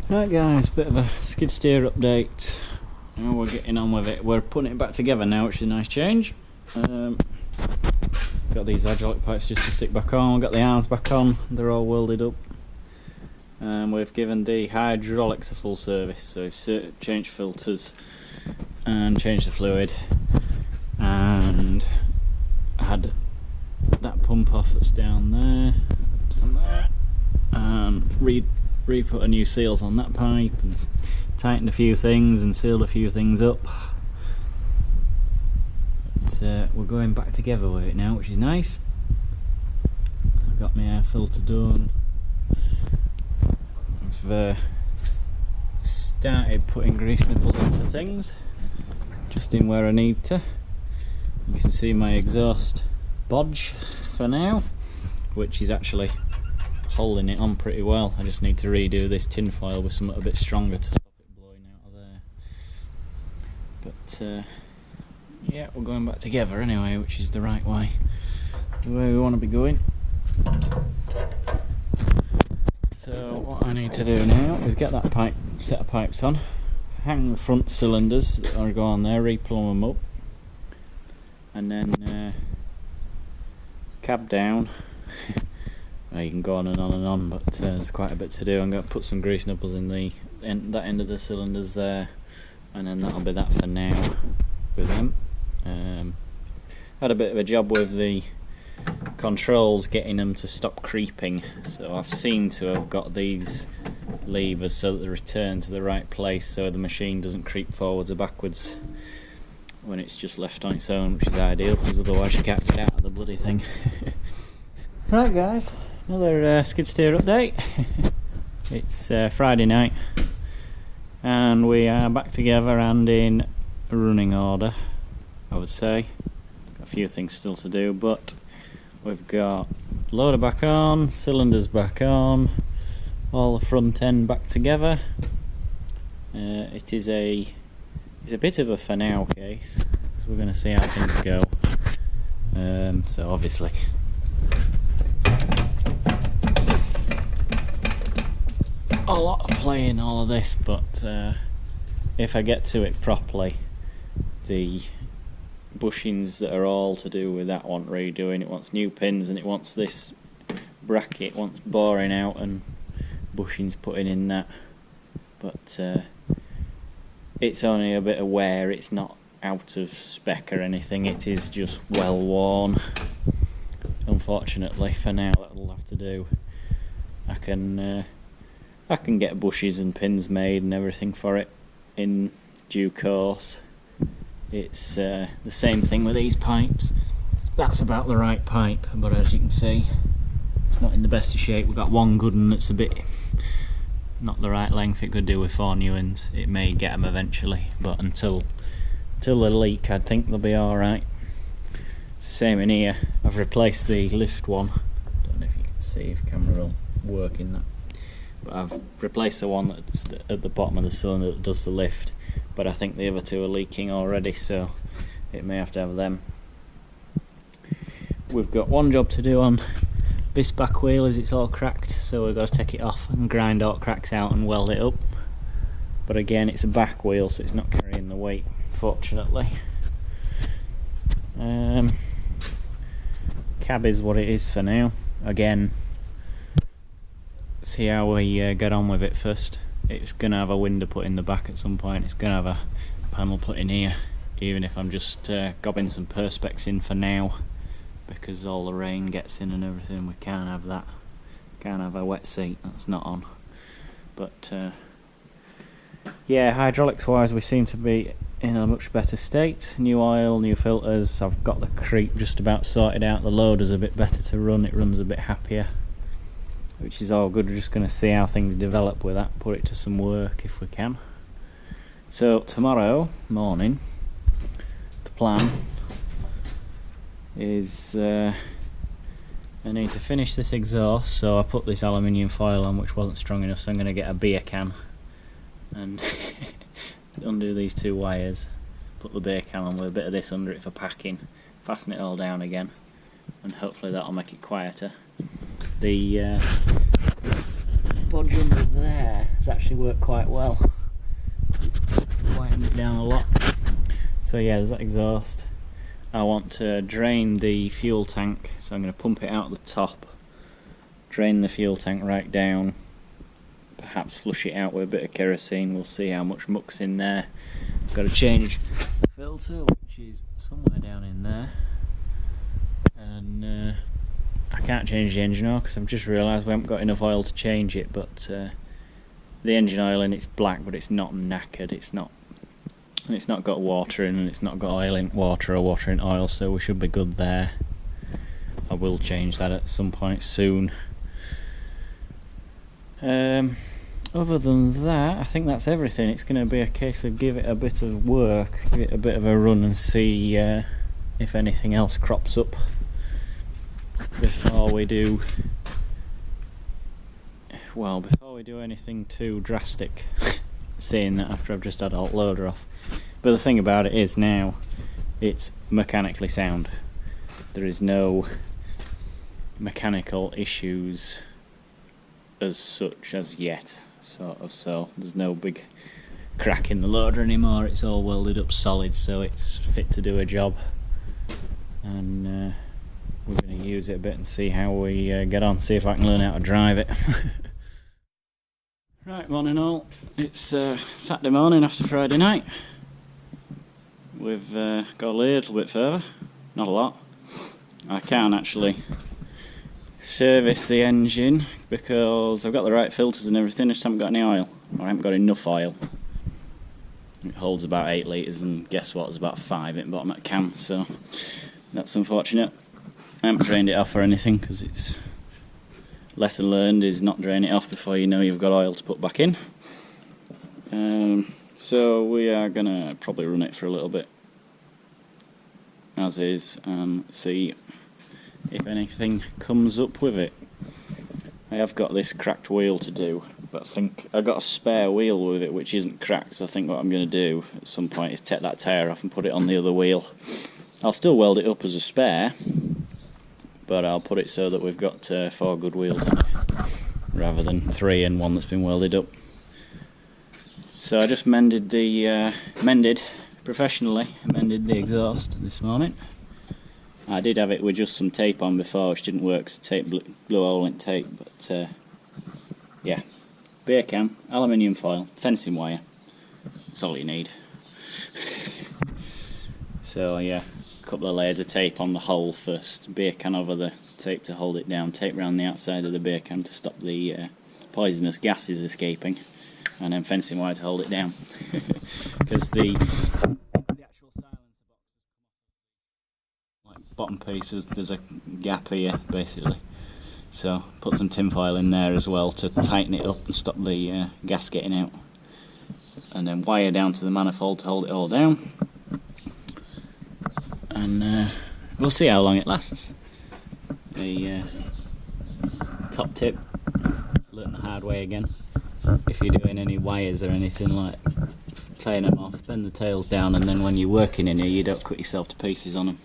Right guys, bit of a skid steer update. Now we're getting on with it. We're putting it back together now, which is a nice change. Got these hydraulic pipes just to stick back on. We've got the arms back on, they're all welded up. We've given the hydraulics a full service, so we've changed filters and changed the fluid, and had that pump off that's down there, and re-put a new seals on that pipe and tightened a few things and sealed a few things up. But we're going back together with it now, which is nice. I've got my air filter done. I've started putting grease nipples into things, just in where I need to. You can see my exhaust bodge for now, which is actually holding it on pretty well. I just need to redo this tin foil with something a bit stronger to stop it blowing out of there. But yeah, we're going back together anyway, which is the right way, the way we want to be going. So what I need to do now is get that set of pipes on, hang the front cylinders that are go on there, replumb them up, and then cab down. You can go on and on and on, but there's quite a bit to do. I'm going to put some grease nipples in that end of the cylinders there, and then that'll be that for now with them. Had a bit of a job with the controls, getting them to stop creeping, so I've seemed to have got these levers so that they return to the right place, so the machine doesn't creep forwards or backwards when it's just left on its own, which is ideal, because otherwise you can't get out of the bloody thing. Right guys, another skid steer update. It's Friday night and we are back together and in running order, I would say. Got a few things still to do, but we've got loader back on, cylinders back on, all the front end back together. It's a bit of a for now case, so we're going to see how things go. So obviously a lot of play in all of this, but if I get to it properly, the bushings that are all to do with that want redoing. It wants new pins, and it wants this bracket wants boring out and bushings putting in that, but it's only a bit of wear. It's not out of spec or anything, it is just well worn. Unfortunately for now that'll have to do. I can get bushes and pins made and everything for it in due course. It's the same thing with these pipes. That's about the right pipe, but as you can see, it's not in the best of shape. We've got one good one that's a bit not the right length. It could do with 4 new ones. It may get them eventually, but until they leak, I think they'll be alright. It's the same in here. I've replaced the lift one. Don't know if you can see if camera will work in that. But I've replaced the one that's at the bottom of the cylinder that does the lift, but I think the other two are leaking already, so it may have to have them. We've got one job to do on this back wheel, as it's all cracked, so we've got to take it off and grind all cracks out and weld it up. But again, it's a back wheel, so it's not carrying the weight, fortunately. Cab is what it is for now. Again, see how we get on with it first. It's going to have a window put in the back at some point. It's going to have a panel put in here, even if I'm just gobbing some perspex in for now, because all the rain gets in and everything. We can't have that. Can't have a wet seat, that's not on. But yeah, hydraulics wise we seem to be in a much better state. New oil, new filters. I've got the creep just about sorted out. The loader's a bit better to run. It runs a bit happier, which is all good. We're just going to see how things develop with that, put it to some work if we can. So tomorrow morning, the plan is I need to finish this exhaust, so I put this aluminium foil on which wasn't strong enough, so I'm going to get a beer can and undo these 2 wires, put the beer can on with a bit of this under it for packing, fasten it all down again, and hopefully that'll make it quieter. The bodge under there It's actually worked quite well. It's quietened it down a lot. So yeah, there's that exhaust. I want to drain the fuel tank, so I'm going to pump it out the top, drain the fuel tank right down, perhaps flush it out with a bit of kerosene. We'll see how much muck's in there. I've got to change the filter, which is somewhere down in there, and I can't change the engine oil because I've just realised we haven't got enough oil to change it. But the engine oil in it's black, but it's not knackered. It's not got water in, and it's not got oil in water or water in oil, so we should be good there. I will change that at some point soon. Other than that, I think that's everything. It's going to be a case of give it a bit of work, give it a bit of a run, and see if anything else crops up before we do. Well, before we do anything too drastic. Saying that after I've just had alt loader off. But the thing about it is now it's mechanically sound. There is no mechanical issues as such as yet, sort of. So there's no big crack in the loader anymore. It's all welded up solid, so it's fit to do a job. And we're going to use it a bit and see how we get on. See if I can learn how to drive it. Right, morning all. It's Saturday morning after Friday night. We've got a little bit further, not a lot. I can't actually service the engine because I've got the right filters and everything, I just haven't got any oil, or I haven't got enough oil. It holds about 8 litres, and guess what, there's about 5 in the bottom of the can, so that's unfortunate. I haven't drained it off or anything because it's lesson learned is not drain it off before you know you've got oil to put back in. So we are going to probably run it for a little bit as is and see if anything comes up with it. I have got this cracked wheel to do, but I think I've got a spare wheel with it which isn't cracked, so I think what I'm going to do at some point is take that tyre off and put it on the other wheel. I'll still weld it up as a spare, but I'll put it so that we've got 4 good wheels on it rather than 3 and one that's been welded up. So I just professionally mended the exhaust this morning. I did have it with just some tape on before, which didn't work, so tape blew a hole in tape, but yeah, beer can, aluminium foil, fencing wire, that's all you need. So yeah, a couple of layers of tape on the hole first, beer can over the tape to hold it down, tape around the outside of the beer can to stop the poisonous gases escaping, and then fencing wire to hold it down. Because the actual silencer box, like bottom pieces, there's a gap here basically, so put some tin foil in there as well to tighten it up and stop the gas getting out, and then wire down to the manifold to hold it all down, and we'll see how long it lasts. The top tip, learn the hard way again. If you're doing any wires or anything, like playing them off, bend the tails down, and then when you're working in here you don't cut yourself to pieces on them.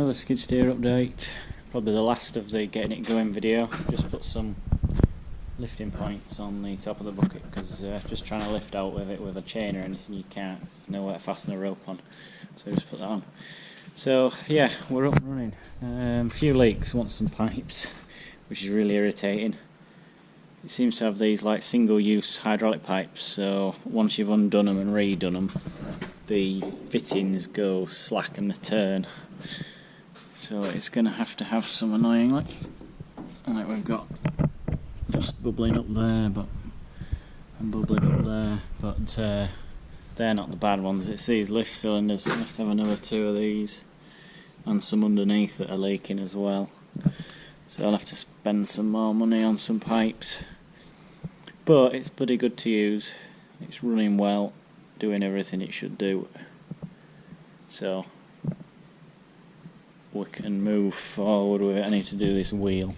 another Skidsteer update, probably the last of the getting it going video. Just put some lifting points on the top of the bucket because just trying to lift out with it with a chain or anything you can't, there's nowhere to fasten a rope on, so just put that on. So yeah, we're up and running. A few leaks, want some pipes, which is really irritating. It seems to have these like single use hydraulic pipes, so once you've undone them and redone them, the fittings go slack and they turn. So it's going to have some annoying like we've got just bubbling up there, but and bubbling up there, but they're not the bad ones. It's these lift cylinders. I have to have another 2 of these, and some underneath that are leaking as well. So I'll have to spend some more money on some pipes. But it's pretty good to use. It's running well, doing everything it should do. So we can move forward with it. I need to do this wheel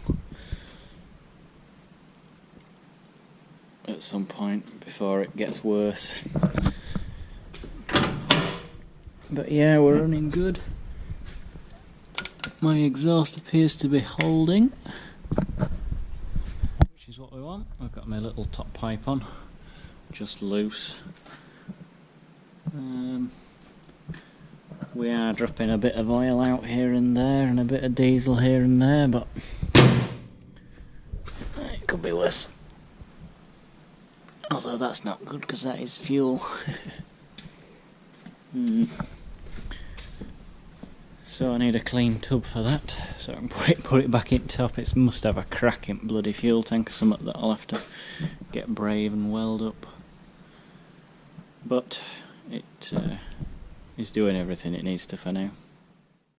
at some point before it gets worse. But yeah, we're running good. My exhaust appears to be holding, which is what we want. I've got my little top pipe on, just loose. We are dropping a bit of oil out here and there and a bit of diesel here and there, but it could be worse. Although that's not good because that is fuel. So I need a clean tub for that, so I can put it back in top. It must have a crack in bloody fuel tank or something that I'll have to get brave and weld up. But it is doing everything it needs to for now.